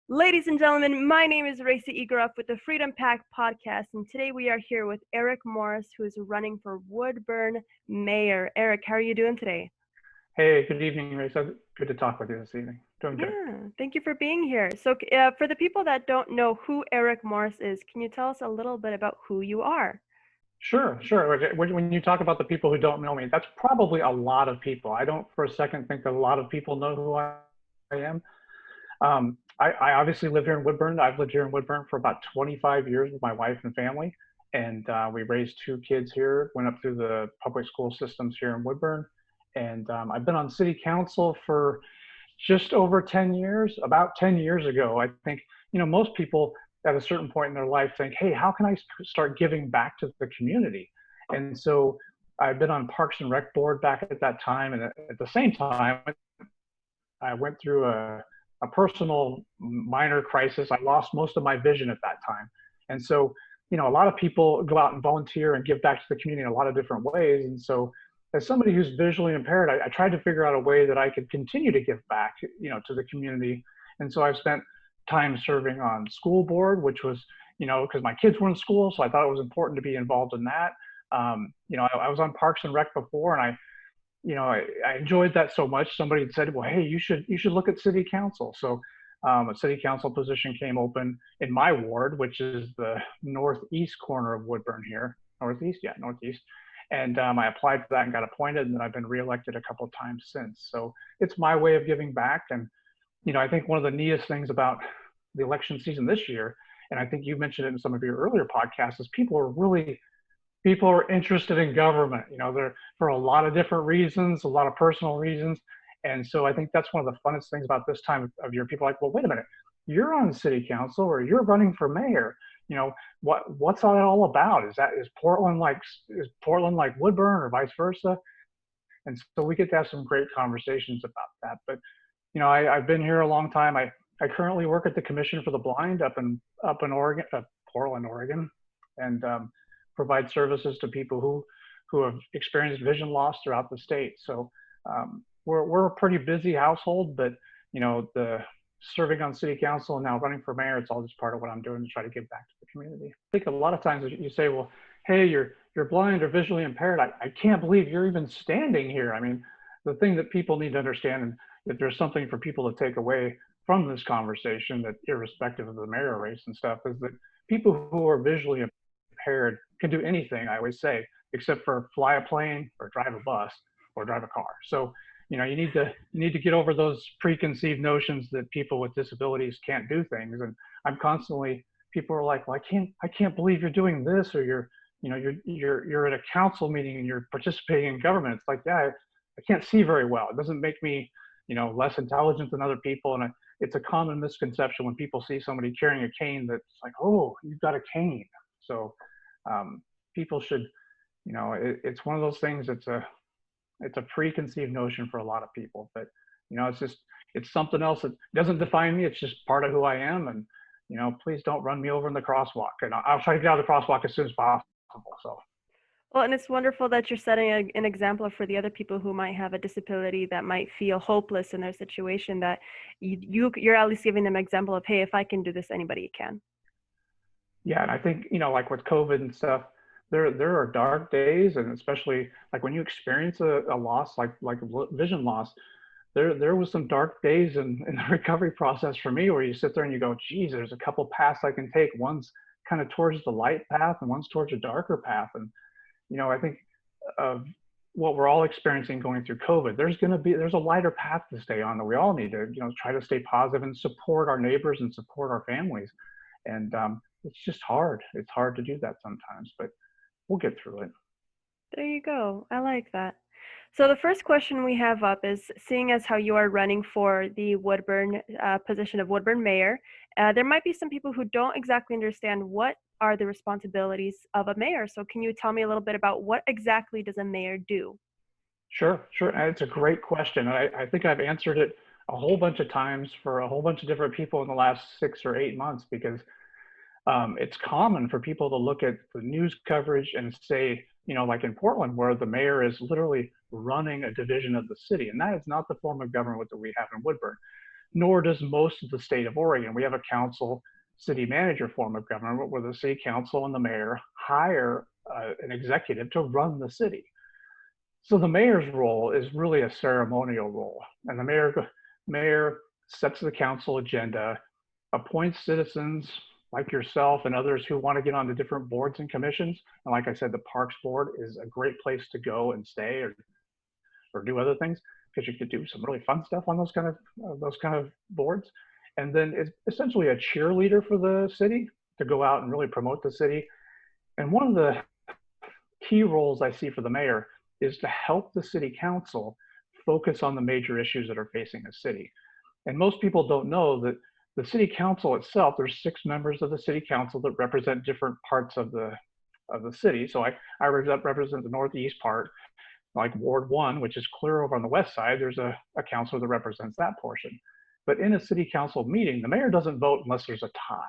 Ladies and gentlemen, my name is Racy Egerup with the Freedom PAC podcast, and today we are here with Eris Morris, who is running for Woodburn mayor. Eric, how are you doing today? Hey, good evening, Ray. So good to talk with you this evening. Doing good. Yeah, thank you for being here. So, for the people that don't know who Eris Morris is, can you tell us a little bit about who you are? Sure. When you talk about the people who don't know me, that's probably a lot of people. I don't for a second think that a lot of people know who I am. I obviously live here in Woodburn. I've lived here in Woodburn for about 25 years with my wife and family. And we raised two kids here, went up through the public school systems here in Woodburn. And I've been on city council for just over 10 years. About 10 years ago, I think, most people at a certain point in their life think, hey, how can I start giving back to the community? And so I've been on Parks and Rec board back at that time. And at the same time, I went through a personal minor crisis. I lost most of my vision at that time. And so, a lot of people go out and volunteer and give back to the community in a lot of different ways. And so as somebody who's visually impaired, I tried to figure out a way that I could continue to give back, to the community. And so I've spent time serving on school board, which was, because my kids were in school, so I thought it was important to be involved in that. I was on Parks and Rec before, and I enjoyed that so much. Somebody had said, well, hey, you should look at city council. So a city council position came open in my ward, which is the northeast corner of Woodburn here. Northeast. And I applied for that and got appointed, and then I've been reelected a couple of times since. So it's my way of giving back. And, I think one of the neatest things about the election season this year, and I think you mentioned it in some of your earlier podcasts, is people are interested in government. They're for a lot of different reasons, a lot of personal reasons. And so I think that's one of the funnest things about this time of year. People are like, well, wait a minute, you're on city council or you're running for mayor. What's that all about? Is Portland like Woodburn or vice versa? And so we get to have some great conversations about that. But I've been here a long time. I currently work at the Commission for the Blind up in Oregon, Portland, Oregon, and provide services to people who have experienced vision loss throughout the state. So we're a pretty busy household, but the serving on city council and now running for mayor, it's all just part of what I'm doing to try to give back to the community. I think a lot of times you say, well, hey, you're blind or visually impaired. I can't believe you're even standing here. I mean, the thing that people need to understand, and if there's something for people to take away from this conversation, that irrespective of the mayor race and stuff, is that people who are visually impaired can do anything, I always say, except for fly a plane or drive a bus or drive a car. So you need to get over those preconceived notions that people with disabilities can't do things. And I'm constantly, people are like, well, I can't believe you're doing this, or you're at a council meeting and you're participating in government. It's like, yeah, I can't see very well. It doesn't make me less intelligent than other people. And it's a common misconception when people see somebody carrying a cane that's like, oh, you've got a cane. So people should, it's one of those things that's it's a preconceived notion for a lot of people, but it's something else that doesn't define me. It's just part of who I am. And please don't run me over in the crosswalk, and I'll try to get out of the crosswalk as soon as possible. So Well, and it's wonderful that you're setting an example for the other people who might have a disability that might feel hopeless in their situation, that you're at least giving them an example of, hey, if I can do this, anybody can. yeah, and I think like with COVID and stuff, there are dark days, and especially like when you experience a loss like vision loss, there was some dark days in the recovery process for me, where you sit there and you go, geez, there's a couple paths I can take. One's kind of towards the light path and one's towards a darker path. And I think of what we're all experiencing going through COVID, there's a lighter path to stay on, that we all need to try to stay positive and support our neighbors and support our families. And it's just hard. It's hard to do that sometimes, but we'll get through it. There you go. I like that. So the first question we have up is, seeing as how you are running for the Woodburn position of Woodburn mayor, there might be some people who don't exactly understand what are the responsibilities of a mayor. So can you tell me a little bit about what exactly does a mayor do? Sure. And it's a great question. I think I've answered it a whole bunch of times for a whole bunch of different people in the last 6 or 8 months, because it's common for people to look at the news coverage and say, like in Portland, where the mayor is literally running a division of the city. And that is not the form of government that we have in Woodburn. nor does most of the state of Oregon. We have a council city manager form of government where the city council and the mayor hire an executive to run the city. So the mayor's role is really a ceremonial role, and the mayor sets the council agenda, appoints citizens like yourself and others who want to get onto different boards and commissions. And like I said, the Parks Board is a great place to go and stay or do other things because you could do some really fun stuff on those kind of boards. And then it's essentially a cheerleader for the city to go out and really promote the city. And one of the key roles I see for the mayor is to help the city council focus on the major issues that are facing the city. And most people don't know that the city council itself, there's 6 members of the city council that represent different parts of the city. So I represent the northeast part, like Ward 1, which is clear over on the west side. There's a councilor that represents that portion. But in a city council meeting, the mayor doesn't vote unless there's a tie.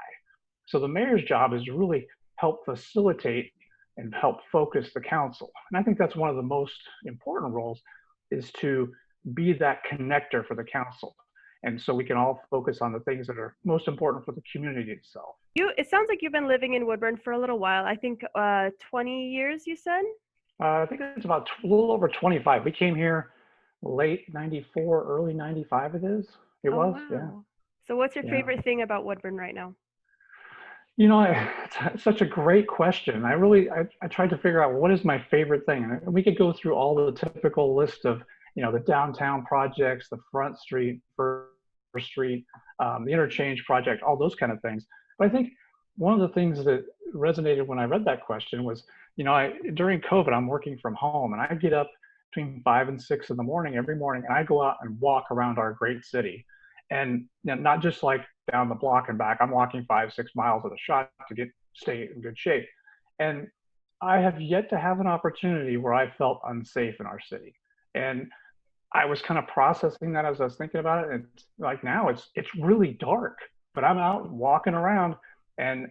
So the mayor's job is to really help facilitate and help focus the council. And I think that's one of the most important roles, is to be that connector for the council. And so we can all focus on the things that are most important for the community itself. It sounds like you've been living in Woodburn for a little while. I think 20 years, you said? I think it's about a little over 25. We came here late 94, early 95 it is. It was, wow. Yeah. So what's your favorite thing about Woodburn right now? You know, it's such a great question. I tried to figure out what is my favorite thing. And we could go through all the typical list of, the downtown projects, the Front Street, First Street, the interchange project, all those kind of things. But I think one of the things that resonated when I read that question was, during COVID, I'm working from home and I get up between 5 and 6 in the morning every morning, and I go out and walk around our great city. And not just like down the block and back, I'm walking 5-6 miles at a shot to stay in good shape. And I have yet to have an opportunity where I felt unsafe in our city. And I was kind of processing that as I was thinking about it. And it's like now it's really dark, but I'm out walking around. And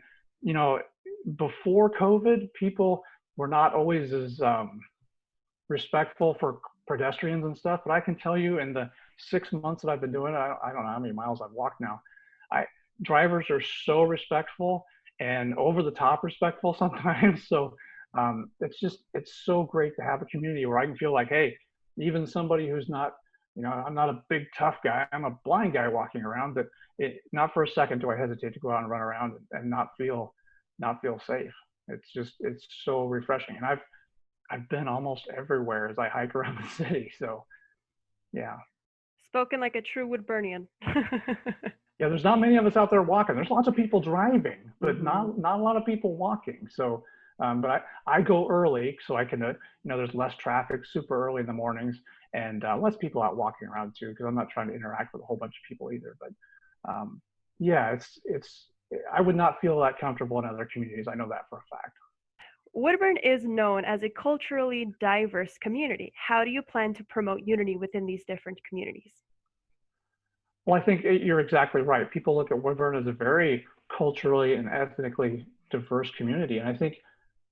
before COVID, people were not always as respectful for pedestrians and stuff. But I can tell you, in the 6 months that I've been doing it, I don't know how many miles I've walked now. Drivers are so respectful and over the top respectful sometimes. So it's so great to have a community where I can feel like, hey, even somebody who's not, I'm not a big tough guy, I'm a blind guy walking around, that not for a second do I hesitate to go out and run around and not feel safe. It's so refreshing. And I've been almost everywhere as I hike around the city. So yeah. Spoken like a true Woodburnian. Yeah, there's not many of us out there walking. There's lots of people driving, but not a lot of people walking. So, but I go early so I can, there's less traffic super early in the mornings, and less people out walking around too, because I'm not trying to interact with a whole bunch of people either. But yeah, I would not feel that comfortable in other communities. I know that for a fact. Woodburn is known as a culturally diverse community. How do you plan to promote unity within these different communities? Well, I think you're exactly right. People look at Woodburn as a very culturally and ethnically diverse community. And I think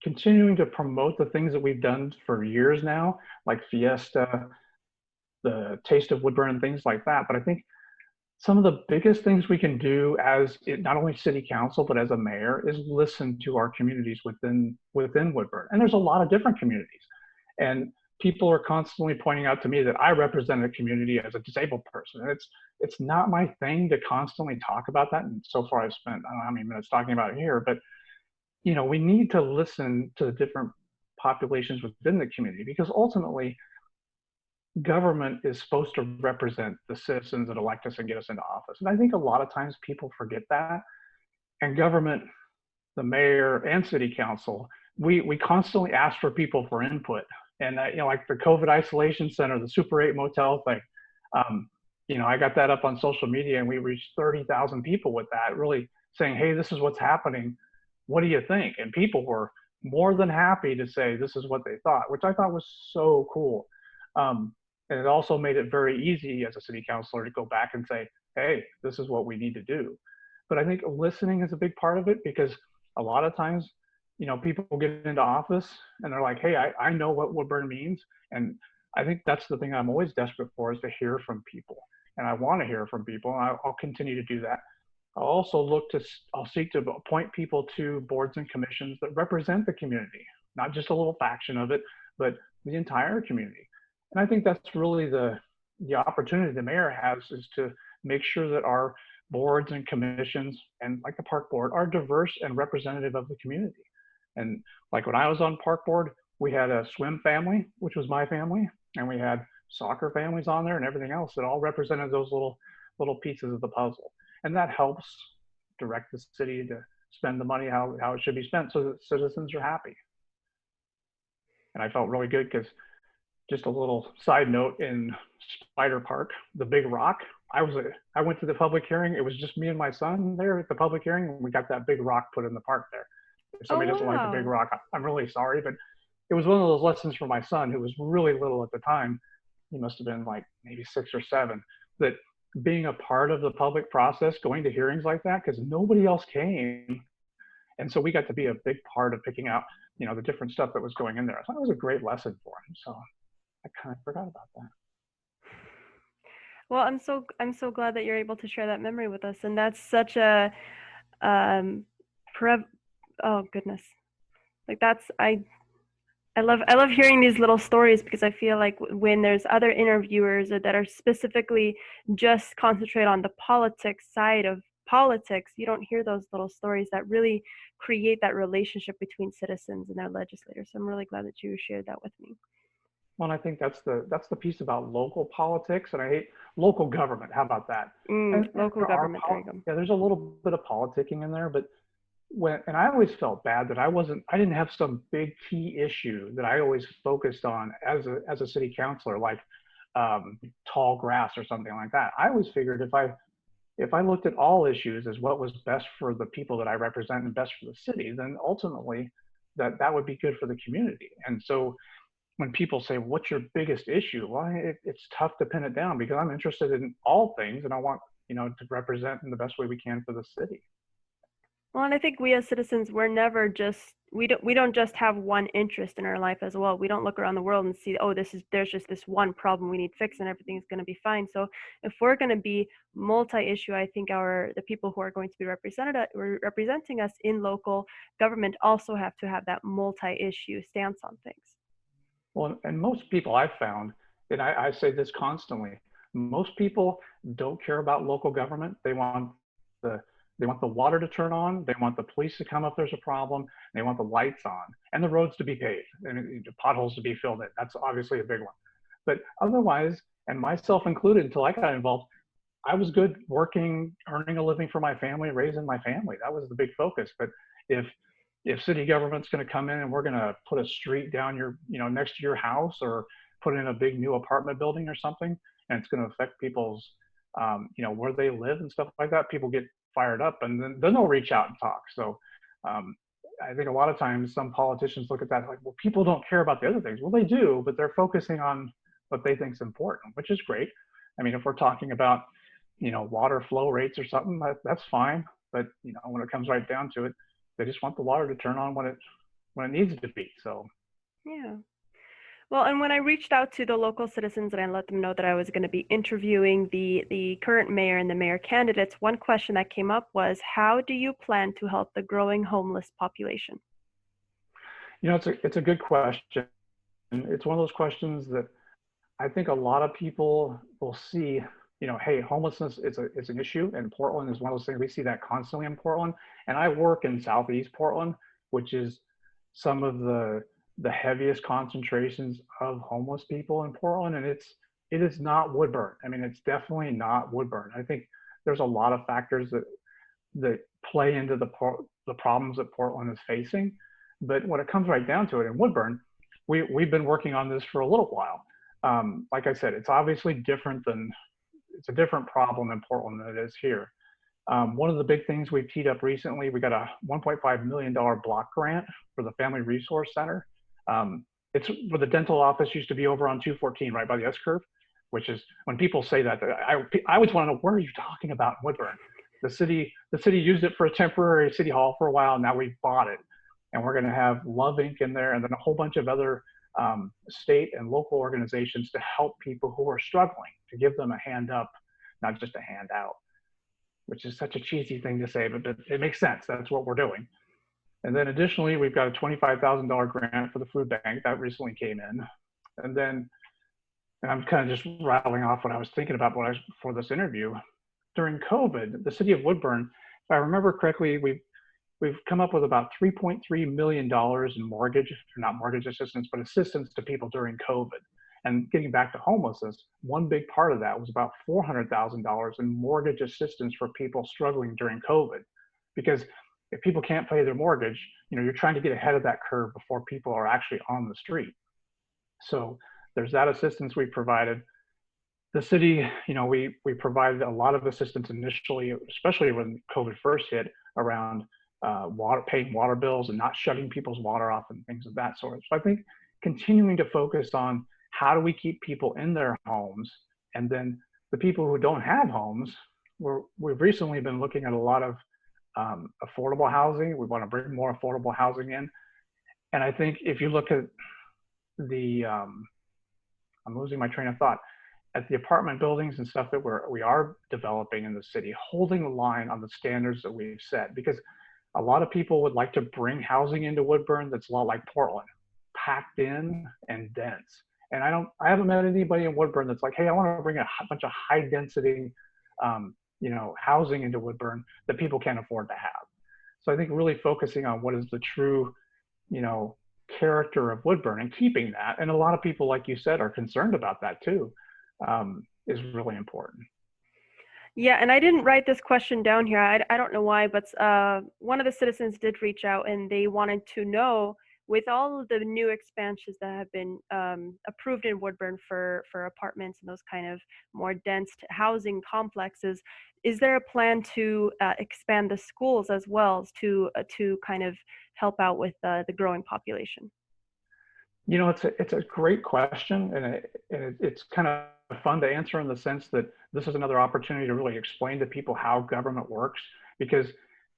continuing to promote the things that we've done for years now, like Fiesta, the Taste of Woodburn, things like that. But I think some of the biggest things we can do as not only city council, but as a mayor, is listen to our communities within Woodburn. And there's a lot of different communities. And people are constantly pointing out to me that I represent a community as a disabled person. And it's not my thing to constantly talk about that. And so far I've spent, I don't know how many minutes talking about it here, but we need to listen to the different populations within the community, because ultimately government is supposed to represent the citizens that elect us and get us into office. And I think a lot of times people forget that. And government, the mayor and city council, we constantly ask for people for input. And like the COVID isolation center, the Super 8 motel thing, I got that up on social media, and we reached 30,000 people with that, really saying, hey, this is what's happening. What do you think? And people were more than happy to say this is what they thought, which I thought was so cool. And it also made it very easy as a city councilor to go back and say, hey, this is what we need to do. But I think listening is a big part of it, because a lot of times, people get into office and they're like, hey, I know what Woodburn means. And I think that's the thing I'm always desperate for, is to hear from people. and I want to hear from people, and I'll continue to do that. I'll seek to appoint people to boards and commissions that represent the community, not just a little faction of it, but the entire community. And I think that's really the opportunity the mayor has, is to make sure that our boards and commissions, and like the park board, are diverse and representative of the community. And like when I was on park board, we had a swim family, which was my family, and we had soccer families on there and everything else that all represented those little pieces of the puzzle. And that helps direct the city to spend the money how it should be spent so that citizens are happy. And I felt really good because, just a little side note, in Spider Park, the big rock, I went to the public hearing. It was just me and my son there at the public hearing, and we got that big rock put in the park there. If Oh, somebody doesn't like the big wow. rock, I'm really sorry, but it was one of those lessons for my son, who was really little at the time. He must have been like maybe 6 or 7, that being a part of the public process, going to hearings like that, because nobody else came. And so we got to be a big part of picking out, the different stuff that was going in there. I thought it was a great lesson for him. So I kind of forgot about that. Well, I'm so glad that you're able to share that memory with us, and that's such a um oh goodness. Like I love hearing these little stories, because I feel like when there's other interviewers that are specifically just concentrate on the politics side of politics, you don't hear those little stories that really create that relationship between citizens and their legislators. So I'm really glad that you shared that with me. Well, and I think that's the piece about local politics, and I hate local government. How about that? And Local government, there you go. yeah, there's a little bit of politicking in there, but and I always felt bad that I didn't have some big key issue that I always focused on as a city councilor, like tall grass or something like that. I always figured if I looked at all issues as what was best for the people that I represent and best for the city, then ultimately that would be good for the community. And so when people say, "What's your biggest issue?" Well, it's tough to pin it down, because I'm interested in all things, and I want to represent in the best way we can for the city. Well, and I think we as citizens, we're never just we don't just have one interest in our life as well. We don't look around the world and see, oh, there's just this one problem we need fixed and everything's going to be fine. So if we're going to be multi-issue, I think the people who are going to be representing us in local government also have to have that multi-issue stance on things. Well, and most people I've found, and I say this constantly, most people don't care about local government. The they want the water to turn on. They want the police to come if there's a problem. They want the lights on and the roads to be paved and the potholes to be filled in. That's obviously a big one. But otherwise, and myself included, until I got involved, I was good working, earning a living for my family, raising my family. That was the big focus. But if if city government's going to come in and we're going to put a street down next to your house, or put in a big new apartment building or something, and it's going to affect people's where they live and stuff like that, people get fired up, and then they'll reach out and talk. So um, I think a lot of times some politicians look at that like, well, people don't care about the other things. Well, they do, but they're focusing on what they think is important, which is great. I mean, if we're talking about water flow rates or something, that's fine. But when it comes right down to it, they just want the water to turn on when it needs to be. So Yeah. Well, and when I reached out to the local citizens and I let them know that I was going to be interviewing the current mayor and the mayor candidates, one question that came up was, how do you plan to help the growing homeless population? it's a good question. It's one of those questions that I think a lot of people will see. Hey, homelessness is an issue, and Portland is one of those things. We see that constantly in Portland. And I work in Southeast Portland, which is some of the heaviest concentrations of homeless people in Portland, and it is not Woodburn. I mean, it's definitely not Woodburn. I think there's a lot of factors that play into the problems that Portland is facing. But when it comes right down to it, in Woodburn, we've been working on this for a little while. Like I said, it's obviously it's a different problem in Portland than it is here. One of the big things we've teed up recently, we got a $1.5 million block grant for the Family Resource Center. It's where the dental office used to be, over on 214, right by the S curve, which is, when people say that, I always want to know, where are you talking about, Woodburn? The city used it for a temporary city hall for a while. Now we've bought it, and we're going to have Love Inc. in there, and then a whole bunch of other state and local organizations to help people who are struggling, to give them a hand up not just a handout, which is such a cheesy thing to say, but it makes sense. That's what we're doing. And then additionally, we've got a $25,000 grant for the food bank that recently came in. And then, and I'm kind of just rattling off what I was thinking about for this interview. During COVID, the city of Woodburn, if I remember correctly, we've come up with about $3.3 million in mortgage, or not mortgage assistance, but assistance to people during COVID. And getting back to homelessness, one big part of that was about $400,000 in mortgage assistance for people struggling during COVID. Because if people can't pay their mortgage, you're trying to get ahead of that curve before people are actually on the street. So there's that assistance we provided. The city, we provided a lot of assistance initially, especially when COVID first hit, around paying water bills and not shutting people's water off and things of that sort. So I think continuing to focus on how do we keep people in their homes, and then the people who don't have homes, we've recently been looking at a lot of affordable housing. We want to bring more affordable housing in. And I think if you look at I'm losing my train of thought, at the apartment buildings and stuff that we are developing in the city, holding the line on the standards that we've set, because a lot of people would like to bring housing into Woodburn that's a lot like Portland, packed in and dense. And I haven't met anybody in Woodburn that's like, hey, I want to bring a bunch of high density, housing into Woodburn that people can't afford to have. So I think really focusing on what is the true, character of Woodburn and keeping that. And a lot of people, like you said, are concerned about that too, is really important. Yeah, and I didn't write this question down here. I don't know why, but one of the citizens did reach out and they wanted to know, with all of the new expansions that have been approved in Woodburn for apartments and those kind of more dense housing complexes, is there a plan to expand the schools as well to kind of help out with the growing population? It's a great question, and it's kind of fun to answer in the sense that this is another opportunity to really explain to people how government works, because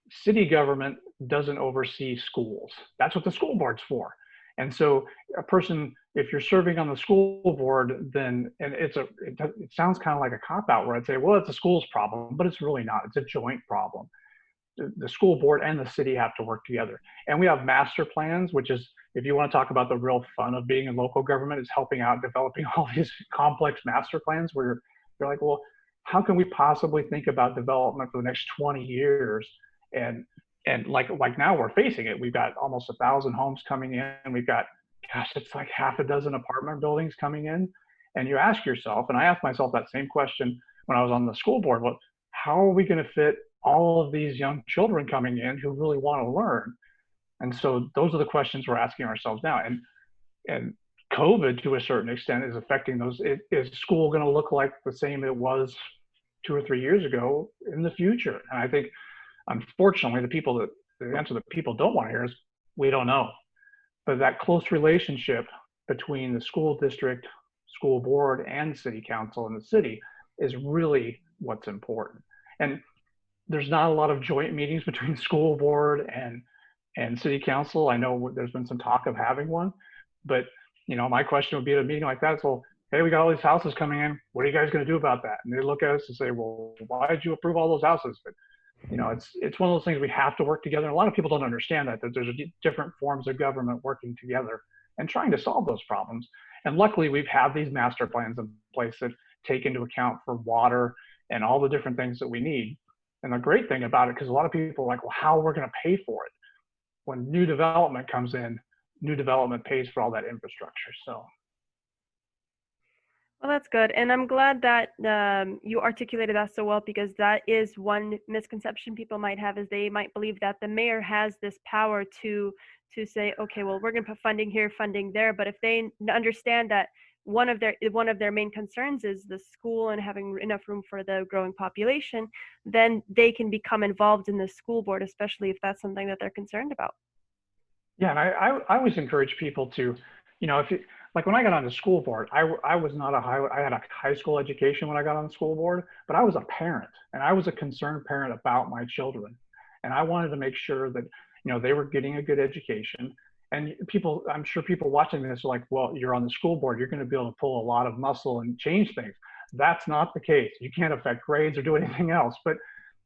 city government doesn't oversee schools. That's what the school board's for. And so a person, if you're serving on the school board, then, and it sounds kind of like a cop-out where I'd say, well, it's a school's problem, but it's really not. It's a joint problem. The school board and the city have to work together. And we have master plans, which is, if you want to talk about the real fun of being in local government, is helping out developing all these complex master plans where you're like, well, how can we possibly think about development for the next 20 years? And like now we're facing it. We've got almost 1,000 homes coming in. We've got, gosh, it's like half a dozen apartment buildings coming in. And you ask yourself, and I asked myself that same question when I was on the school board, well, how are we going to fit all of these young children coming in who really want to learn? And so those are the questions we're asking ourselves now. And COVID, to a certain extent, is affecting those. Is school going to look like the same it was 2 or 3 years ago in the future? And I think, unfortunately, the answer that people don't want to hear is, we don't know. But that close relationship between the school district, school board, and city council and the city is really what's important. And there's not a lot of joint meetings between school board and city council. I know there's been some talk of having one, but my question would be at a meeting like that, so, hey, we got all these houses coming in. What are you guys going to do about that? And they look at us and say, well, why did you approve all those houses? But it's one of those things we have to work together. And a lot of people don't understand that there's different forms of government working together and trying to solve those problems. And luckily, we've had these master plans in place that take into account for water and all the different things that we need. And the great thing about it, because a lot of people are like, well, how are we going to pay for it? When new development comes in, new development pays for all that infrastructure. So. Well, that's good. And I'm glad that you articulated that so well, because that is one misconception people might have, is they might believe that the mayor has this power to say, okay, well, we're going to put funding here, funding there. But if they understand that one of their main concerns is the school and having enough room for the growing population, then they can become involved in the school board, especially if that's something that they're concerned about. Yeah, and I always encourage people to, if you, like when I got on the school board, I was not I had a high school education when I got on the school board, but I was a parent, and I was a concerned parent about my children. And I wanted to make sure that, they were getting a good education. And I'm sure people watching this are like, well, you're on the school board, you're going to be able to pull a lot of muscle and change things. That's not the case. You can't affect grades or do anything else. But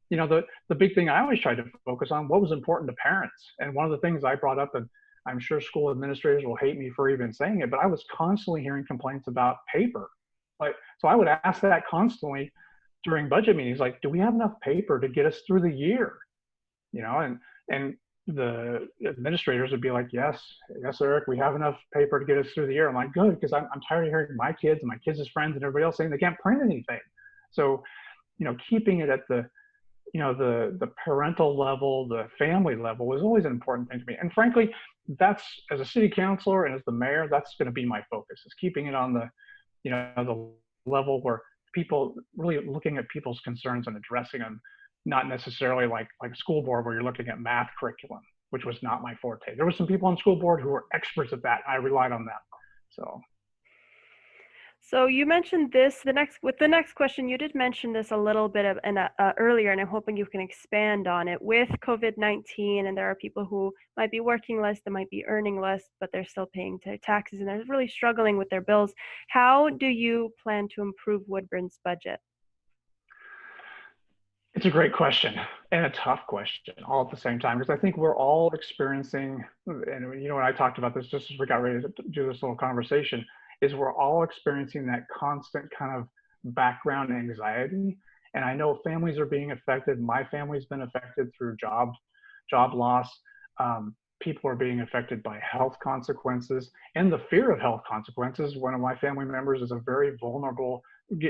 the big thing I always tried to focus on, what was important to parents. And one of the things I brought up, and I'm sure school administrators will hate me for even saying it, but I was constantly hearing complaints about paper. Like, so I would ask that constantly during budget meetings, like, do we have enough paper to get us through the year? And the administrators would be like, yes, Eric, we have enough paper to get us through the year. I'm like, good, because I'm tired of hearing my kids and my kids' friends and everybody else saying they can't print anything. So, keeping it at the parental level, the family level was always an important thing to me. And frankly, that's, as a city councilor and as the mayor, that's going to be my focus, is keeping it on the level where people really looking at people's concerns and addressing them, not necessarily like school board where you're looking at math curriculum, which was not my forte. There were some people on school board who were experts at that. I relied on them. So you mentioned this, with the next question, you did mention this a little bit earlier, and I'm hoping you can expand on it. With COVID-19, and there are people who might be working less, that might be earning less, but they're still paying their taxes, and they're really struggling with their bills. How do you plan to improve Woodburn's budget? It's a great question and a tough question all at the same time, because I think we're all experiencing, and when I talked about this just as we got ready to do this little conversation, is we're all experiencing that constant kind of background anxiety. And I know families are being affected. My family's been affected through job loss. People are being affected by health consequences and the fear of health consequences. One of my family members is a very vulnerable,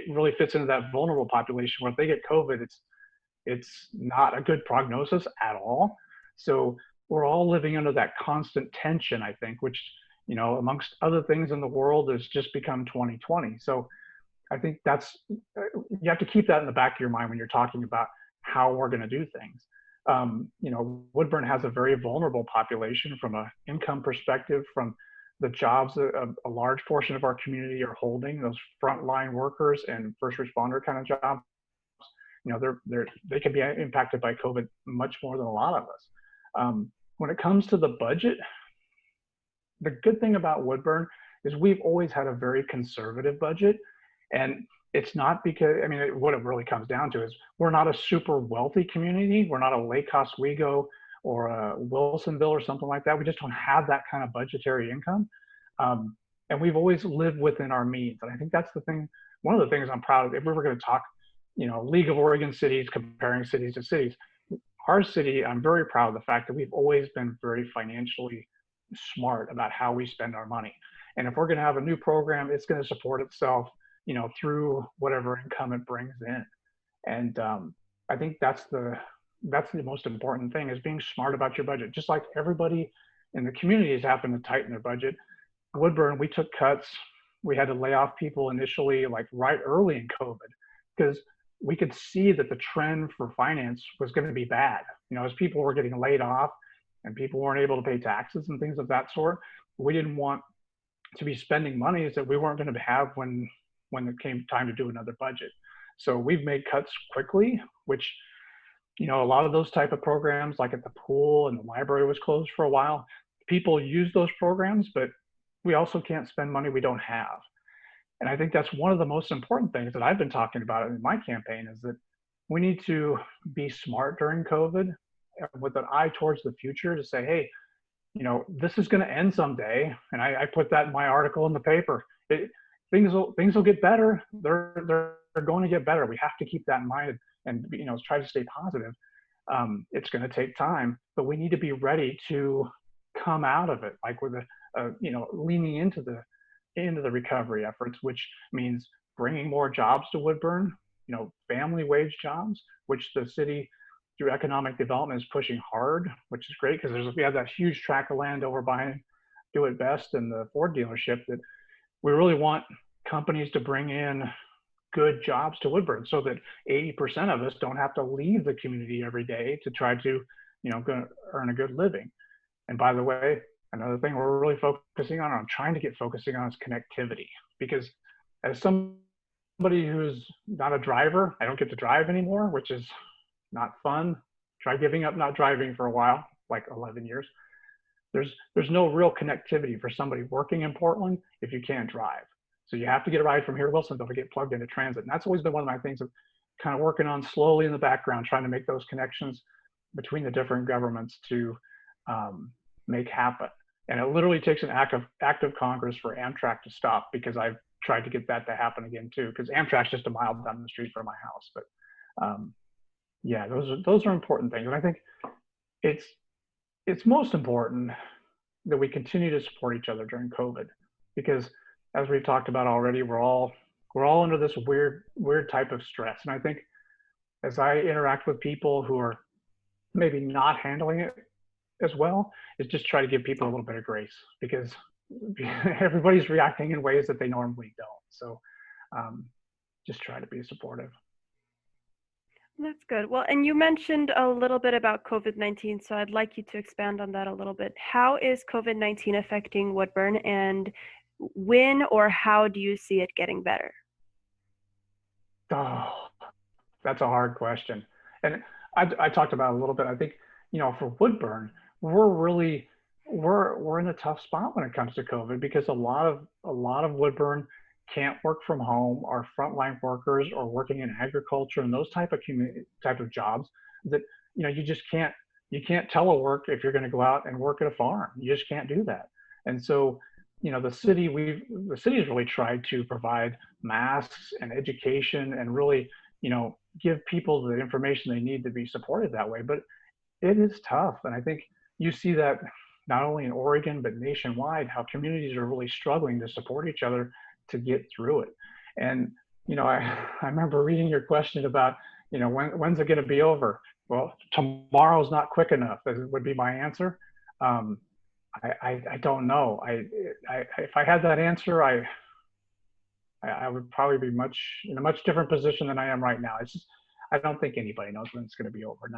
really fits into that vulnerable population where if they get COVID, it's not a good prognosis at all. So we're all living under that constant tension, I think, which, amongst other things in the world, has just become 2020. So I think you have to keep that in the back of your mind when you're talking about how we're going to do things. Woodburn has a very vulnerable population from an income perspective, from the jobs a large portion of our community are holding, those frontline workers and first responder kind of jobs. They can be impacted by COVID much more than a lot of us. When it comes to the budget, the good thing about Woodburn is we've always had a very conservative budget. And it's not because, what it really comes down to is we're not a super wealthy community. We're not a Lake Oswego or a Wilsonville or something like that. We just don't have that kind of budgetary income. And we've always lived within our means. And I think that's the thing, one of the things I'm proud of. If we were going to talk, League of Oregon cities, comparing cities to cities, our city, I'm very proud of the fact that we've always been very financially smart about how we spend our money. And if we're going to have a new program, it's going to support itself, through whatever income it brings in. And I think that's the most important thing, is being smart about your budget. Just like everybody in the community has happened to tighten their budget. Woodburn, we took cuts. We had to lay off people initially, like right early in COVID, because we could see that the trend for finance was going to be bad. As people were getting laid off and people weren't able to pay taxes and things of that sort, we didn't want to be spending monies that we weren't going to have when it came time to do another budget. So we've made cuts quickly, which, a lot of those type of programs, like at the pool and the library was closed for a while, people use those programs, but we also can't spend money we don't have. And I think that's one of the most important things that I've been talking about in my campaign, is that we need to be smart during COVID with an eye towards the future, to say, hey, this is going to end someday. And I put that in my article in the paper. Things will get better. They're going to get better. We have to keep that in mind and try to stay positive. It's going to take time, but we need to be ready to come out of it, like with leaning into the recovery efforts, which means bringing more jobs to Woodburn, family wage jobs, which the city through economic development is pushing hard, which is great, because we have that huge tract of land over behind Do It Best and the Ford dealership, that we really want companies to bring in good jobs to Woodburn, so that 80% of us don't have to leave the community every day to try to, earn a good living. And by the way, another thing we're really focusing on, I'm trying to get focusing on, is connectivity. Because as somebody who's not a driver, I don't get to drive anymore, which is not fun. Try giving up not driving for a while, like 11 years. There's no real connectivity for somebody working in Portland if you can't drive. So you have to get a ride from here to Wilsonville to get plugged into transit. And that's always been one of my things of kind of working on slowly in the background, trying to make those connections between the different governments to make happen. And it literally takes an act of Congress for Amtrak to stop, because I've tried to get that to happen again too, because Amtrak's just a mile down the street from my house. But yeah, those are important things. And I think it's most important that we continue to support each other during COVID, because as we've talked about already, we're all under this weird type of stress. And I think as I interact with people who are maybe not handling it as well, is just try to give people a little bit of grace, because everybody's reacting in ways that they normally don't. So just try to be supportive. That's good. Well, and you mentioned a little bit about COVID-19, so I'd like you to expand on that a little bit. How is COVID-19 affecting Woodburn, and when or how do you see it getting better? Oh, that's a hard question. And I talked about it a little bit. I think, for Woodburn, we're in a tough spot when it comes to COVID, because a lot of Woodburn can't work from home, are frontline workers or working in agriculture and those type of jobs that you just can't telework if you're going to go out and work at a farm. You just can't do that. And so the city's really tried to provide masks and education and really give people the information they need to be supported that way. But it is tough, and I think you see that not only in Oregon but nationwide, how communities are really struggling to support each other to get through it. And I remember reading your question about when's it going to be over. Well, tomorrow's not quick enough, would be my answer. I don't know. If I had that answer, I would probably be in a much different position than I am right now. It's just, I don't think anybody knows when it's going to be over, and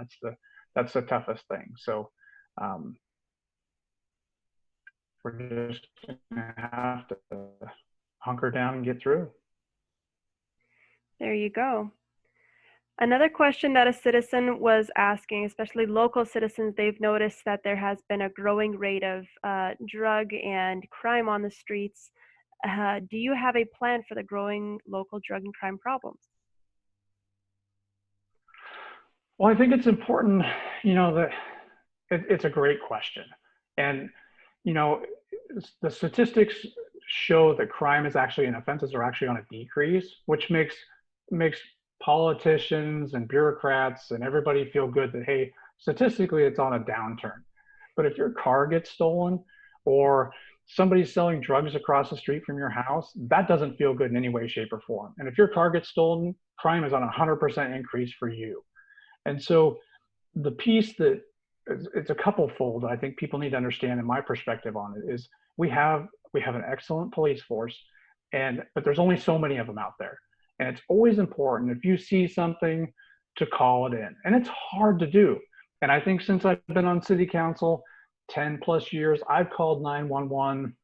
that's the toughest thing. So we're just going to have to hunker down and get through. There you go. Another question that a citizen was asking, especially local citizens, they've noticed that there has been a growing rate of drug and crime on the streets. Do you have a plan for the growing local drug and crime problems? Well, I think it's important, that it's a great question. And, the statistics show that crime is actually, and offenses are actually on a decrease, which makes politicians and bureaucrats and everybody feel good that, hey, statistically it's on a downturn. But if your car gets stolen, or somebody's selling drugs across the street from your house, that doesn't feel good in any way, shape, or form. And if your car gets stolen, crime is on 100% increase for you. And so the piece that it's a couple-fold I think people need to understand, in my perspective on it, is we have an excellent police force, but there's only so many of them out there. And it's always important, if you see something, to call it in. And it's hard to do. And I think since I've been on city council 10 plus years, I've called 911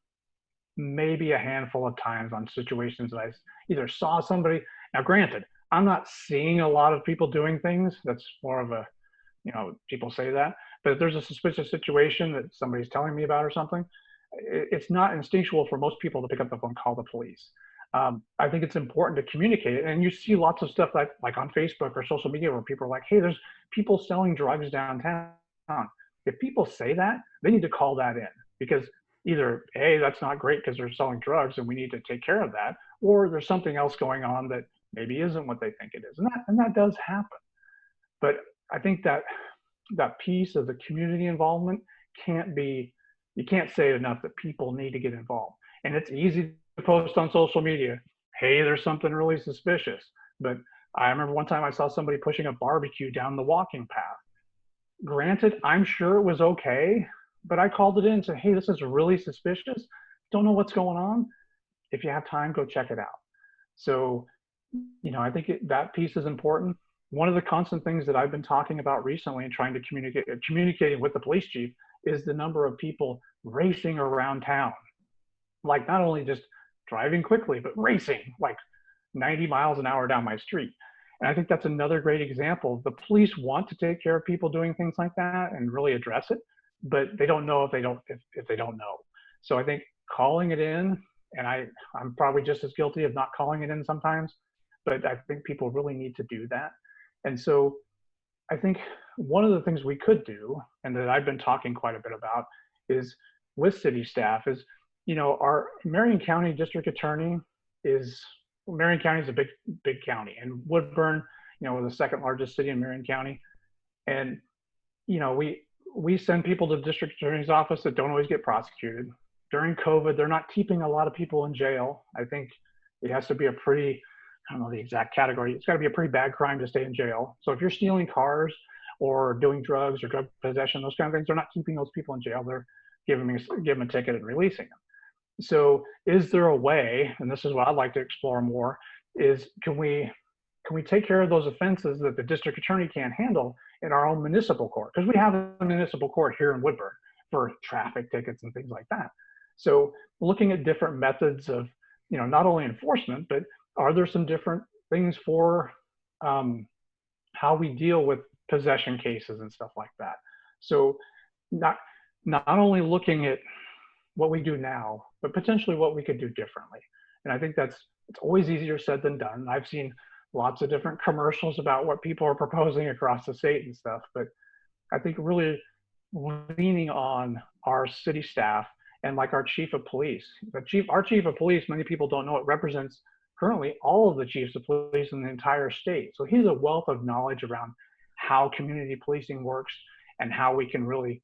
maybe a handful of times on situations that I either saw somebody. Now, granted, I'm not seeing a lot of people doing things. That's more of a, people say that. But if there's a suspicious situation that somebody's telling me about or something, it's not instinctual for most people to pick up the phone and call the police. I think it's important to communicate it. And you see lots of stuff like on Facebook or social media where people are like, hey, there's people selling drugs downtown. If people say that, they need to call that in, because either A, that's not great because they're selling drugs and we need to take care of that, or there's something else going on that maybe isn't what they think it is. And that does happen. But I think that piece of the community involvement you can't say enough that people need to get involved. And it's easy to post on social media, hey, there's something really suspicious. But I remember one time I saw somebody pushing a barbecue down the walking path. Granted, I'm sure it was okay, but I called it in and said, hey, this is really suspicious. Don't know what's going on. If you have time, go check it out. So, I think that piece is important. One of the constant things that I've been talking about recently and trying to communicating with the police chief is the number of people racing around town. Like, not only just driving quickly, but racing like 90 miles an hour down my street. And I think that's another great example. The police want to take care of people doing things like that and really address it, but they don't know if they don't know. So I think calling it in And I'm probably just as guilty of not calling it in sometimes, but I think people really need to do that. And so I think one of the things we could do, and that I've been talking quite a bit about, is with city staff is, our Marion County District Attorney is, Marion County is a big county, and Woodburn, we're the second largest city in Marion County. And, we send people to the district attorney's office that don't always get prosecuted. During COVID, they're not keeping a lot of people in jail. I think it has to be a pretty, I don't know the exact category. It's got to be a pretty bad crime to stay in jail. So if you're stealing cars or doing drugs or drug possession, those kind of things, they're not keeping those people in jail. They're giving them a ticket and releasing them. So is there a way, and this is what I'd like to explore more, is can we take care of those offenses that the district attorney can't handle in our own municipal court? Because we have a municipal court here in Woodburn for traffic tickets and things like that. So looking at different methods of, not only enforcement, but are there some different things for how we deal with possession cases and stuff like that? So not only looking at what we do now, but potentially what we could do differently. And I think it's always easier said than done. I've seen lots of different commercials about what people are proposing across the state and stuff, but I think really leaning on our city staff and like our chief of police. Our chief of police, many people don't know, it represents currently all of the chiefs of police in the entire state. So he's a wealth of knowledge around how community policing works and how we can really,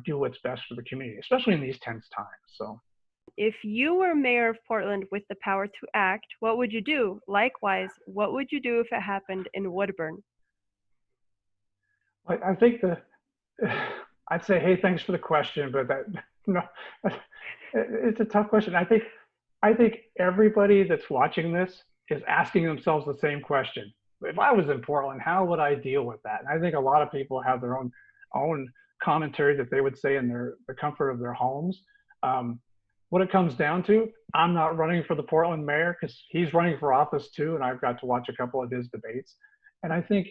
do what's best for the community, especially in these tense times. So if you were mayor of Portland with the power to act, what would you do? Likewise, what would you do if it happened in Woodburn? I think I'd say, hey, thanks for the question, but it's a tough question. I think everybody that's watching this is asking themselves the same question. If I was in Portland, how would I deal with that? And I think a lot of people have their own commentary that they would say in the comfort of their homes. What it comes down to, I'm not running for the Portland mayor because he's running for office too, and I've got to watch a couple of his debates. And I think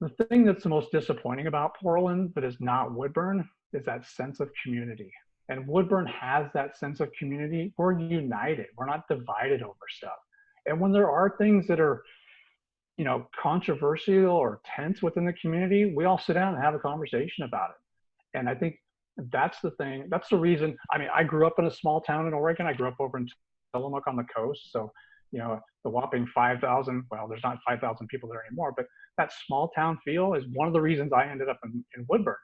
the thing that's the most disappointing about Portland that is not Woodburn is that sense of community. And Woodburn has that sense of community. We're united. We're not divided over stuff. And when there are things that are, controversial or tense within the community, we all sit down and have a conversation about it. And I think that's the thing. That's the reason. I mean, I grew up in a small town in Oregon. I grew up over in Tillamook on the coast. So, the whopping 5,000, well, there's not 5,000 people there anymore, but that small town feel is one of the reasons I ended up in Woodburn.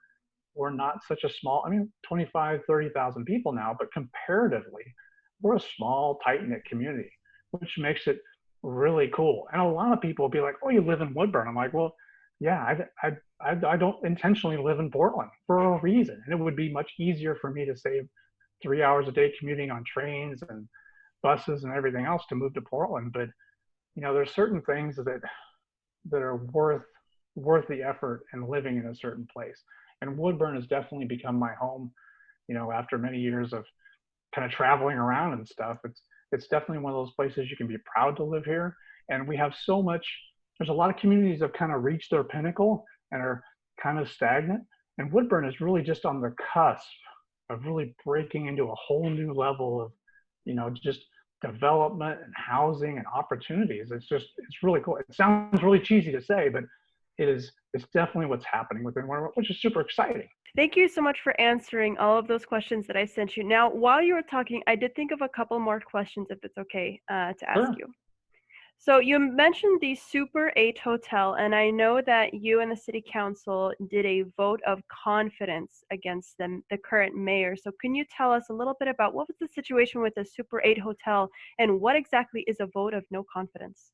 We're not such a small, 25, 30,000 people now, but comparatively, we're a small, tight-knit community, which makes it really cool. And a lot of people will be like, oh, you live in Woodburn. I'm like, well, yeah, I don't intentionally live in Portland for a reason. And it would be much easier for me to save 3 hours a day commuting on trains and buses and everything else to move to Portland. But, there's certain things that are worth the effort and living in a certain place. And Woodburn has definitely become my home, after many years of kind of traveling around and stuff. It's definitely one of those places you can be proud to live here. And we have so much, there's a lot of communities that kind of reached their pinnacle and are kind of stagnant. And Woodburn is really just on the cusp of really breaking into a whole new level of, just development and housing and opportunities. It's really cool. It sounds really cheesy to say, but it's definitely what's happening within Woodburn, which is super exciting. Thank you so much for answering all of those questions that I sent you. Now, while you were talking, I did think of a couple more questions, if it's okay to ask you. So you mentioned the Super 8 Hotel, and I know that you and the City Council did a vote of confidence against the current mayor. So can you tell us a little bit about what was the situation with the Super 8 Hotel, and what exactly is a vote of no confidence?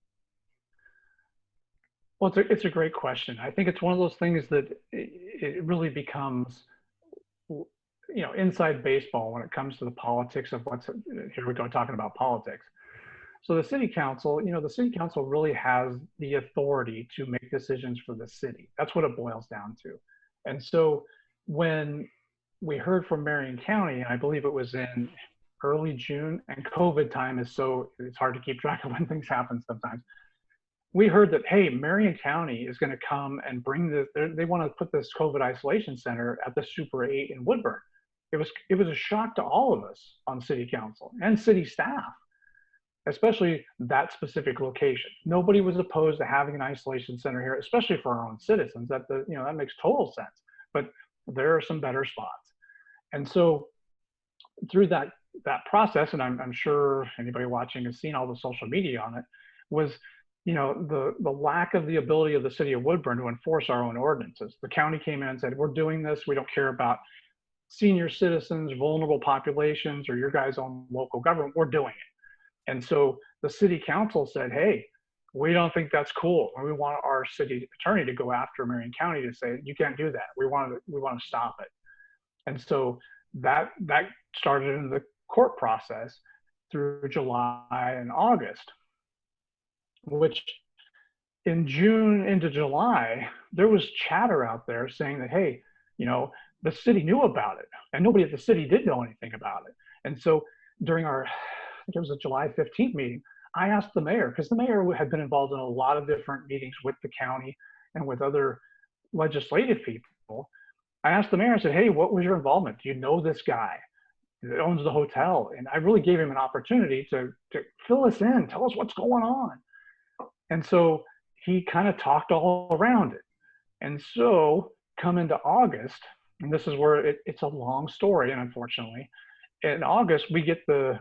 Well, it's a great question. I think it's one of those things that it really becomes, inside baseball when it comes to the politics of here we go talking about politics. So the city council, the city council really has the authority to make decisions for the city. That's what it boils down to. And so when we heard from Marion County, and I believe it was in early June, and COVID time it's hard to keep track of when things happen sometimes. We heard that, hey, Marion County is going to come and bring they want to put this COVID isolation center at the Super 8 in Woodburn. it was a shock to all of us on city council and city staff, especially that specific location. Nobody was opposed to having an isolation center here, especially for our own citizens. That makes total sense. But there are some better spots. And so through that process, and I'm sure anybody watching has seen all the social media on it, was the lack of the ability of the city of Woodburn to enforce our own ordinances. The county came in and said, we're doing this. We don't care about senior citizens, vulnerable populations, or your guys' own local government. We're doing it. And so the city council said, hey, we don't think that's cool. And we want our city attorney to go after Marion County to say, you can't do that. We want to stop it. And so that started in the court process through July and August, which in June into July, there was chatter out there saying that, hey, the city knew about it and nobody at the city did know anything about it. And so during I think it was a July 15th meeting, I asked the mayor, because the mayor had been involved in a lot of different meetings with the county and with other legislative people. I asked the mayor, I said, hey, what was your involvement? Do you know this guy that owns the hotel? And I really gave him an opportunity to fill us in, tell us what's going on. And so he kind of talked all around it. And so come into August, and this is where it's a long story, and unfortunately, in August, we get the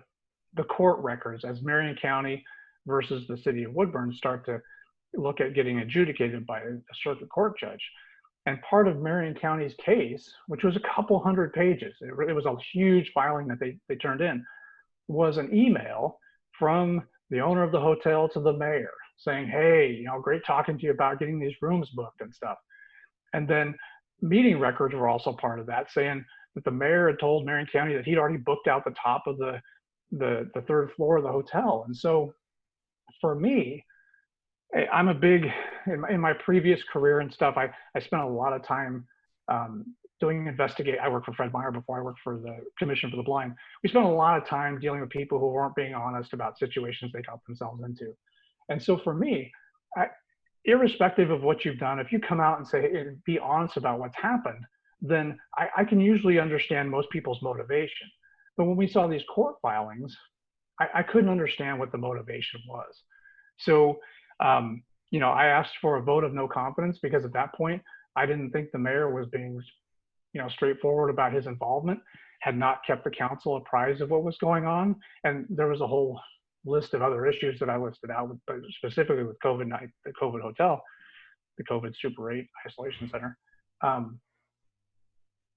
court records as Marion County versus the city of Woodburn start to look at getting adjudicated by a circuit court judge. And part of Marion County's case, which was a couple hundred pages, it was a huge filing that they turned in, was an email from the owner of the hotel to the mayor saying, hey, great talking to you about getting these rooms booked and stuff. And then meeting records were also part of that, saying that the mayor had told Marion County that he'd already booked out the top of the third floor of the hotel. And so for me, I'm a big, in my previous career and stuff, I spent a lot of time doing I worked for Fred Meyer before I worked for the Commission for the Blind. We spent a lot of time dealing with people who weren't being honest about situations they got themselves into. And so for me, irrespective of what you've done, if you come out and say, hey, be honest about what's happened, then I can usually understand most people's motivation. But when we saw these court filings, I couldn't understand what the motivation was. So, I asked for a vote of no confidence because at that point, I didn't think the mayor was being, straightforward about his involvement, had not kept the council apprised of what was going on. And there was a whole list of other issues that I listed out, but specifically with COVID-19, the COVID hotel, the COVID Super 8 isolation center.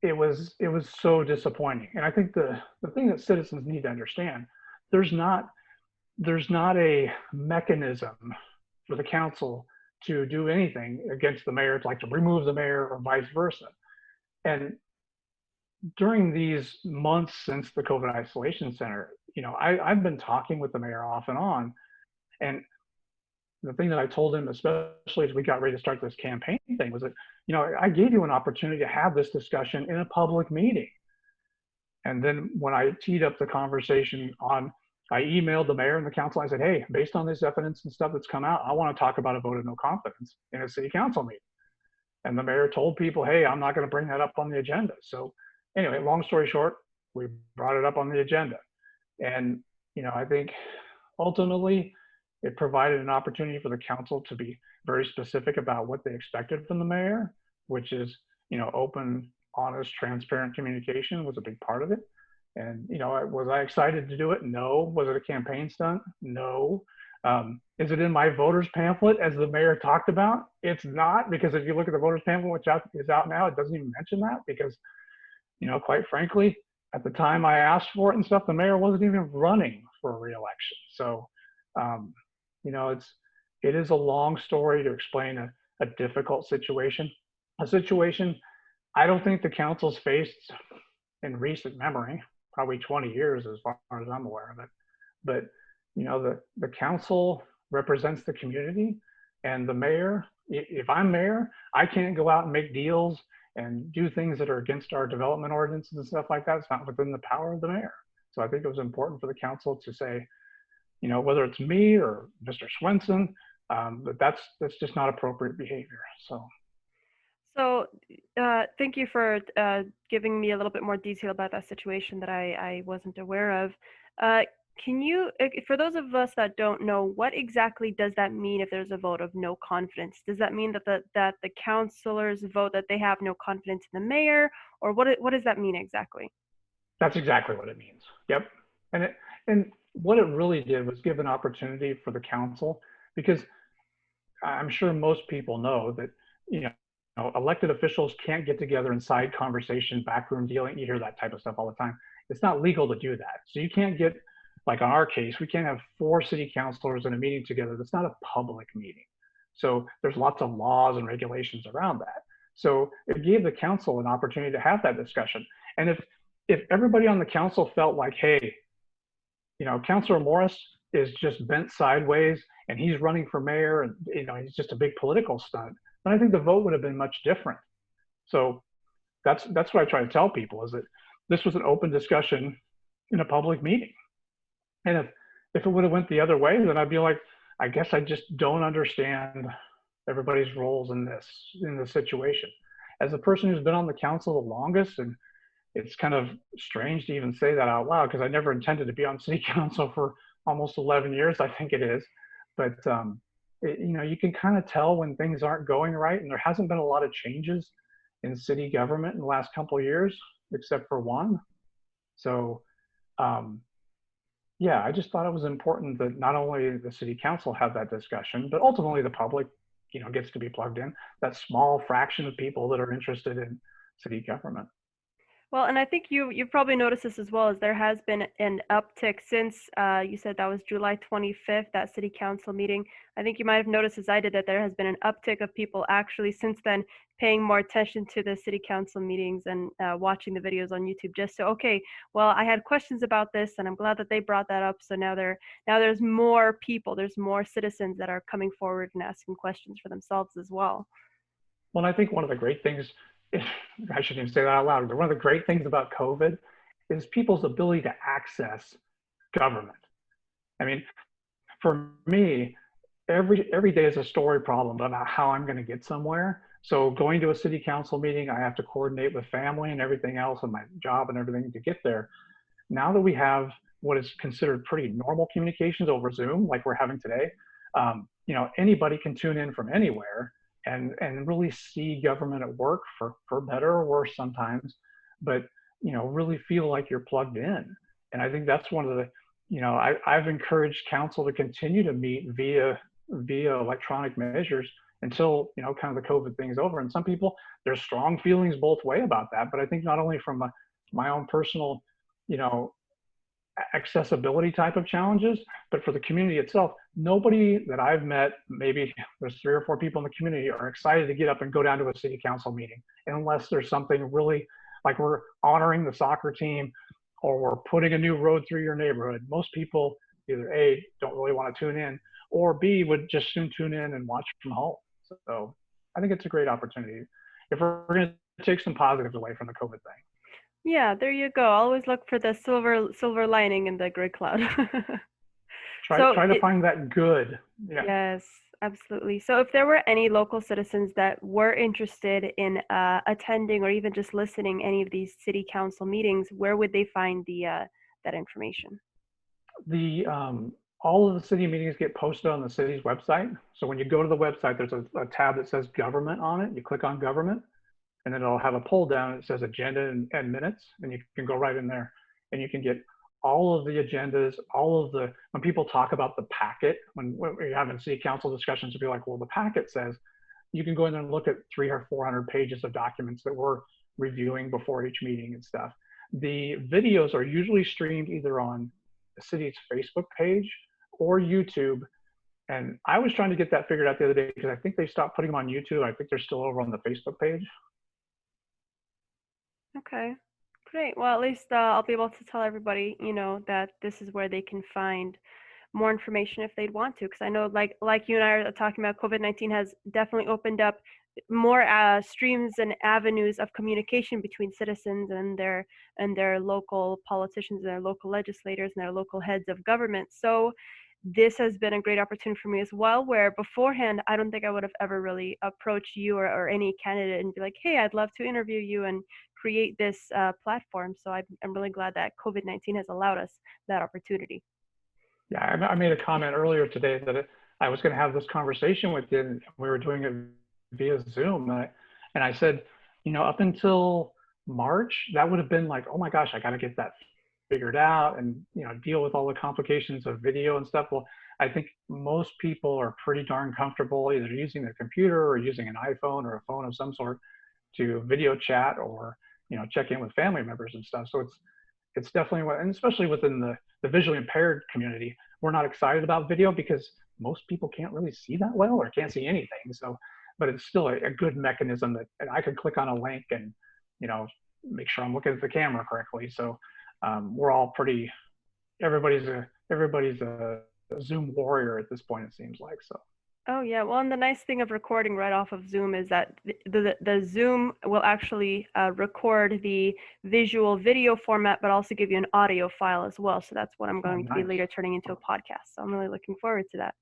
It was so disappointing. And I think the thing that citizens need to understand, there's not a mechanism for the council to do anything against the mayor, like to remove the mayor or vice versa. And during these months since the COVID isolation center, I've been talking with the mayor off and on. And the thing that I told him, especially as we got ready to start this campaign thing, was that, I gave you an opportunity to have this discussion in a public meeting. And then when I teed up the conversation I emailed the mayor and the council. I said, hey, based on this evidence and stuff that's come out, I want to talk about a vote of no confidence in a city council meeting. And the mayor told people, hey, I'm not going to bring that up on the agenda. So anyway, long story short, we brought it up on the agenda. And, I think ultimately it provided an opportunity for the council to be very specific about what they expected from the mayor, which is, open, honest, transparent communication was a big part of it. And, was I excited to do it? No. Was it a campaign stunt? No. Is it in my voters pamphlet as the mayor talked about? It's not, because if you look at the voters pamphlet, which is out now, it doesn't even mention that because, quite frankly, at the time I asked for it and stuff, the mayor wasn't even running for a re-election. So, it is a long story to explain a difficult situation, a situation I don't think the council's faced in recent memory, probably 20 years as far as I'm aware of it. But, the council represents the community, and the mayor, if I'm mayor, I can't go out and make deals and do things that are against our development ordinances and stuff like that. It's not within the power of the mayor. So I think it was important for the council to say, whether it's me or Mr. Swenson, that's just not appropriate behavior. So So, thank you for giving me a little bit more detail about that situation that I wasn't aware of. Uh, can you, for those of us that don't know, what exactly does that mean if there's a vote of no confidence? Does that mean that the councilors vote that they have no confidence in the mayor, or what does that mean exactly? That's exactly what it means. Yep. And what it really did was give an opportunity for the council, because I'm sure most people know that, you elected officials can't get together in side conversation, backroom dealing. You hear that type of stuff all the time. It's not legal to do that. So you can't get, like on our case, we can't have 4 city councilors in a meeting together. That's not a public meeting. So there's lots of laws and regulations around that. So it gave the council an opportunity to have that discussion. And if everybody on the council felt like, hey, Councilor Morris is just bent sideways and he's running for mayor and he's just a big political stunt, then I think the vote would have been much different. So that's what I try to tell people, is that this was an open discussion in a public meeting. And if it would have went the other way, then I'd be like, I guess I just don't understand everybody's roles in this situation. As a person who's been on the council the longest, and it's kind of strange to even say that out loud because I never intended to be on city council for almost 11 years, I think it is. But you can kind of tell when things aren't going right, and there hasn't been a lot of changes in city government in the last couple of years, except for one. So, um, yeah, I just thought it was important that not only the city council had that discussion, but ultimately the public, gets to be plugged in. That small fraction of people that are interested in city government. Well, and I think you've probably noticed this as well, as there has been an uptick since you said that was July 25th, that city council meeting. I think you might have noticed, as I did, that there has been an uptick of people actually since then paying more attention to the city council meetings and watching the videos on YouTube. Just so, okay, well, I had questions about this, and I'm glad that they brought that up. So now there's more people, there's more citizens that are coming forward and asking questions for themselves as well. Well, I think one of the great things, I shouldn't even say that out loud, but one of the great things about COVID is people's ability to access government. I mean, for me, every day is a story problem about how I'm going to get somewhere. So going to a city council meeting, I have to coordinate with family and everything else and my job and everything to get there. Now that we have what is considered pretty normal communications over Zoom, like we're having today, anybody can tune in from anywhere and really see government at work, for better or worse sometimes, but really feel like you're plugged in. And I think that's one of the, I've encouraged council to continue to meet via electronic measures until kind of the COVID thing's over. And some people, there's strong feelings both way about that. But I think not only from my own personal, you know, accessibility type of challenges, but for the community itself, nobody that I've met, maybe there's 3 or 4 people in the community, are excited to get up and go down to a city council meeting unless there's something really, like we're honoring the soccer team or we're putting a new road through your neighborhood. Most people either A, don't really want to tune in, or B, would just soon tune in and watch from home. So I think it's a great opportunity if we're going to take some positives away from the COVID thing. Yeah, there you go. Always look for the silver lining in the gray cloud. Try to find that good. Yeah. Yes, absolutely. So if there were any local citizens that were interested in attending or even just listening any of these city council meetings, where would they find that information? The all of the city meetings get posted on the city's website. So when you go to the website, there's a tab that says government on it. You click on government, and then it'll have a pull down that says agenda and minutes, and you can go right in there and you can get all of the agendas, all of the, when people talk about the packet, when you're having city council discussions, to be like, well, the packet says, you can go in there and look at 300 or 400 pages of documents that we're reviewing before each meeting and stuff. The videos are usually streamed either on the city's Facebook page or YouTube. And I was trying to get that figured out the other day because I think they stopped putting them on YouTube. I think they're still over on the Facebook page. Okay, great. Well, at least I'll be able to tell everybody, that this is where they can find more information if they'd want to. Because I know, like you and I are talking about, COVID-19 has definitely opened up more streams and avenues of communication between citizens and their local politicians and their local legislators and their local heads of government. So this has been a great opportunity for me as well, where beforehand, I don't think I would have ever really approached you or any candidate and be like, hey, I'd love to interview you and create this platform. So I'm really glad that COVID-19 has allowed us that opportunity. Yeah, I made a comment earlier today that I was going to have this conversation with you, and we were doing it via Zoom. And I said, up until March, that would have been like, oh my gosh, I got to get that figured out and, deal with all the complications of video and stuff. Well, I think most people are pretty darn comfortable either using their computer or using an iPhone or a phone of some sort to video chat or, check in with family members and stuff. So it's definitely, and especially within the visually impaired community, we're not excited about video because most people can't really see that well or can't see anything. So, but it's still a good mechanism that I can click on a link and, make sure I'm looking at the camera correctly. So we're all pretty, everybody's a Zoom warrior at this point, it seems like. So. Oh yeah, well, and the nice thing of recording right off of Zoom is that the Zoom will actually record the visual video format, but also give you an audio file as well. So that's what I'm going to be later turning into a podcast. So I'm really looking forward to that.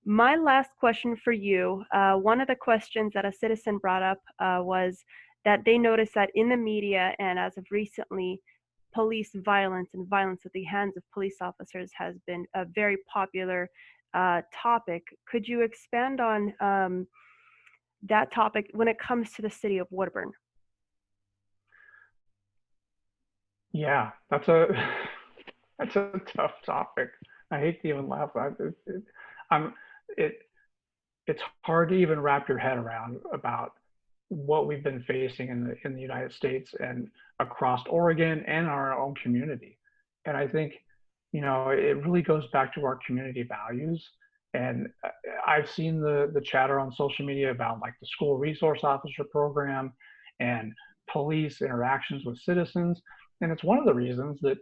My last question for you, one of the questions that a citizen brought up was that they noticed that in the media and as of recently, police violence and violence at the hands of police officers has been a very popular topic. Could you expand on that topic when it comes to the city of Woodburn? Yeah, that's a that's a tough topic. I hate to even laugh. I'm it it's hard to even wrap your head around about what we've been facing in the United States and across Oregon and our own community. And I think, it really goes back to our community values. And I've seen the chatter on social media about like the school resource officer program and police interactions with citizens. And it's one of the reasons that,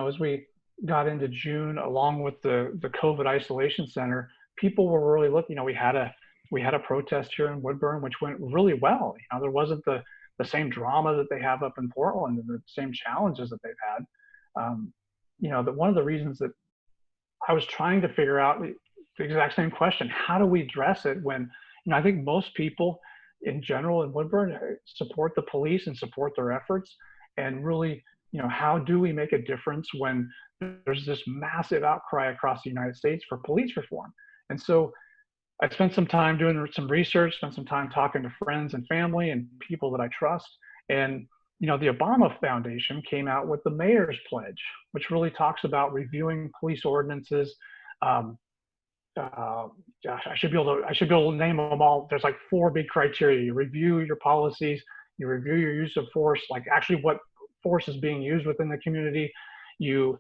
as we got into June, along with the COVID isolation center, people were really looking, we had a protest here in Woodburn, which went really well. There wasn't the same drama that they have up in Portland and the same challenges that they've had. That one of the reasons that I was trying to figure out the exact same question, how do we address it when, I think most people in general in Woodburn support the police and support their efforts, and really, how do we make a difference when there's this massive outcry across the United States for police reform? And so I spent some time doing some research, spent some time talking to friends and family and people that I trust. And, the Obama Foundation came out with the Mayor's Pledge, which really talks about reviewing police ordinances. Gosh, I should be able to name them all. There's like 4 big criteria. You review your policies, you review your use of force, like actually what force is being used within the community. You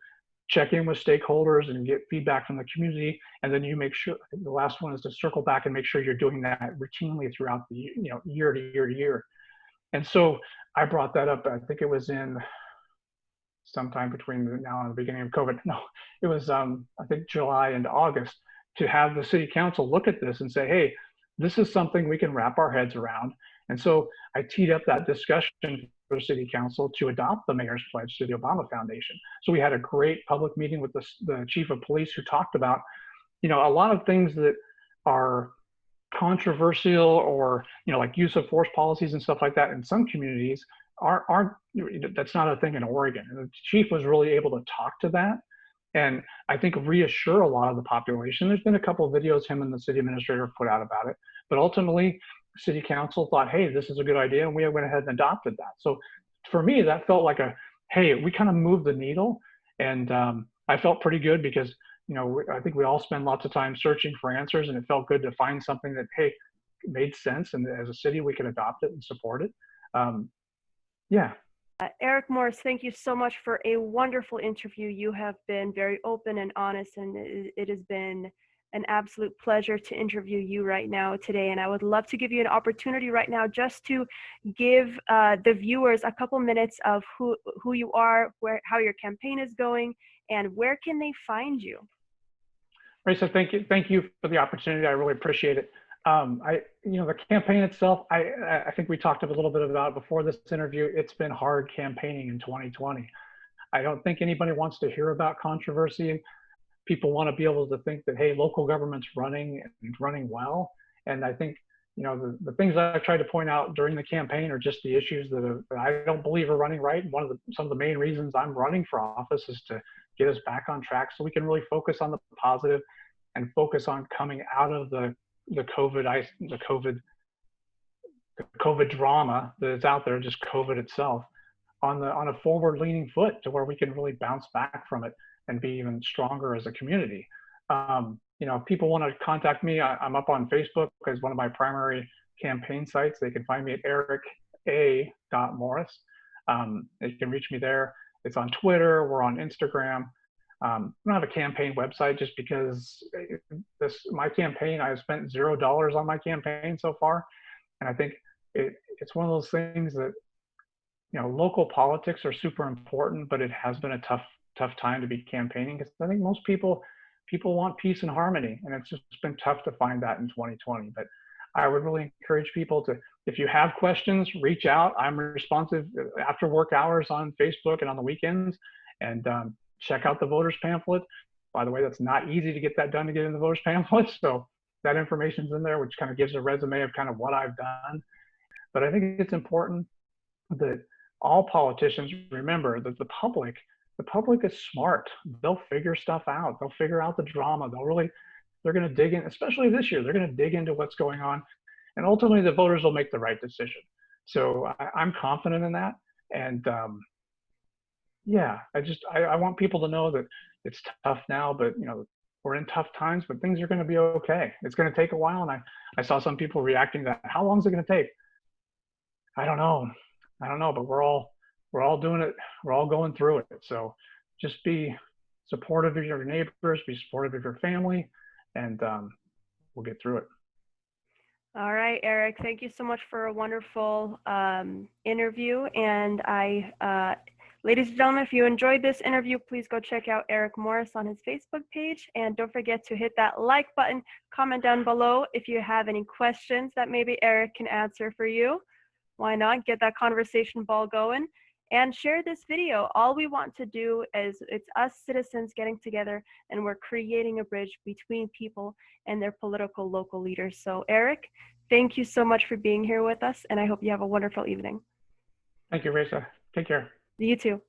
check in with stakeholders and get feedback from the community, and then you make sure, the last one is to circle back and make sure you're doing that routinely throughout the year to year to year. And so I brought that up, I think it was in sometime between now and the beginning of COVID. No, it was I think July and August, to have the city council look at this and say, hey, this is something we can wrap our heads around. And so I teed up that discussion for city council to adopt the Mayor's Pledge to the Obama Foundation. So we had a great public meeting with the chief of police, who talked about, a lot of things that are controversial or, like use of force policies and stuff like that in some communities aren't, that's not a thing in Oregon. And the chief was really able to talk to that. And I think reassure a lot of the population. There's been a couple of videos him and the city administrator put out about it, but ultimately city council thought, hey, this is a good idea, and we went ahead and adopted that. So for me, that felt like hey, we kind of moved the needle. And I felt pretty good because, I think we all spend lots of time searching for answers, and it felt good to find something that, hey, made sense, and as a city we could adopt it and support it. Yeah. Eris Morris, thank you so much for a wonderful interview. You have been very open and honest, and it has been an absolute pleasure to interview you right now today. And I would love to give you an opportunity right now just to give the viewers a couple minutes of who you are, how your campaign is going, and where can they find you. Raisa, thank you for the opportunity. I really appreciate it. The campaign itself, I think we talked a little bit about it before this interview. It's been hard campaigning in 2020. I don't think anybody wants to hear about controversy. people want to be able to think that, hey, local government's running and running well. And I think, you know, the things that I tried to point out during the campaign are just the issues that I don't believe are running right. And some of the main reasons I'm running for office is to get us back on track so we can really focus on the positive and focus on coming out of the COVID drama that is out there, just COVID itself, on a forward-leaning foot to where we can really bounce back from it and be even stronger as a community. You know, if people want to contact me, I'm up on Facebook as one of my primary campaign sites. They can find me at erica.morris. They can reach me there. It's on Twitter. We're on Instagram. I don't have a campaign website just because my campaign, I've spent $0 on my campaign so far. And I think it's one of those things that, you know, local politics are super important, but it has been a tough time to be campaigning, because I think most people want peace and harmony, and it's just been tough to find that in 2020. But I would really encourage people to, if you have questions, reach out. I'm responsive after work hours on Facebook and on the weekends, and check out the voters pamphlet. By the way, that's not easy to get that done, to get in the voters pamphlet. So that information's in there, which kind of gives a resume of kind of what I've done. But I think it's important that all politicians remember that the public is smart. They'll figure stuff out. They'll figure out the drama. They're going to dig in, especially this year. They're going to dig into what's going on, and ultimately the voters will make the right decision. So I'm confident in that. And yeah, I want people to know that it's tough now, but you know, we're in tough times, but things are going to be okay. It's going to take a while. And I saw some people reacting to that. How long is it going to take? I don't know, but we're all doing it. We're all going through it. So just be supportive of your neighbors, be supportive of your family, and we'll get through it. All right, Eric, thank you so much for a wonderful interview. And ladies and gentlemen, if you enjoyed this interview, please go check out Eris Morris on his Facebook page. And don't forget to hit that like button, comment down below if you have any questions that maybe Eric can answer for you. Why not get that conversation ball going? And share this video. All we want to do is, it's us citizens getting together, and we're creating a bridge between people and their political local leaders. So Eric, thank you so much for being here with us, and I hope you have a wonderful evening. Thank you, Risa. Take care. You too.